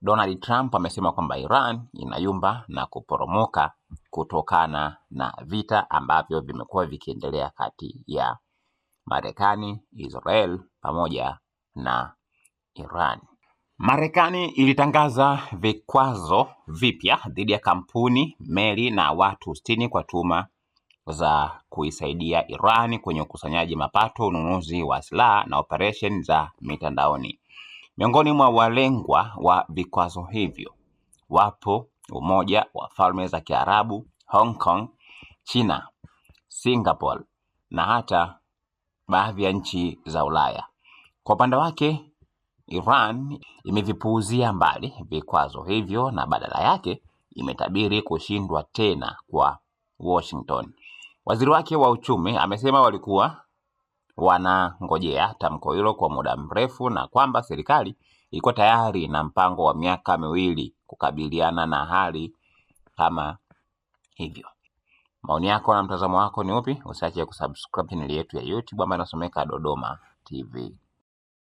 Donald Trump amesema kwamba Iran inayumba na kuporomoka kutokana na vita ambavyo vimekuwa vikiendelea kati ya Marekani, Israel pamoja na Iran. Marekani ilitangaza vikwazo vipya dhidi ya kampuni, meli na watu 60 kwa tuhuma za kuisaidia Iran kwenye ukusanyaji mapato, ununuzi wa silaha na operation za mitandaoni. Miongoni mwa walengwa wa vikwazo hivyo wapo Umoja wa Falme za Kiarabu, Hong Kong, China, Singapore na hata baadhi ya nchi za Ulaya. Kwa upande wake, Iran imevipuuzia mbali vikwazo hivyo na badala yake imetabiri kushindwa tena kwa Washington. Waziri wake wa uchumi amesema walikuwa wanangojea tamko hilo kwa muda mrefu na kwamba serikali ilikuwa tayari na mpango wa miaka 2 kukabiliana na hali kama hivyo. Maoni yako na mtazamo wako ni upi? Usiache kusubscribe channel yetu ya YouTube ambayo inasomeka Dodoma TV.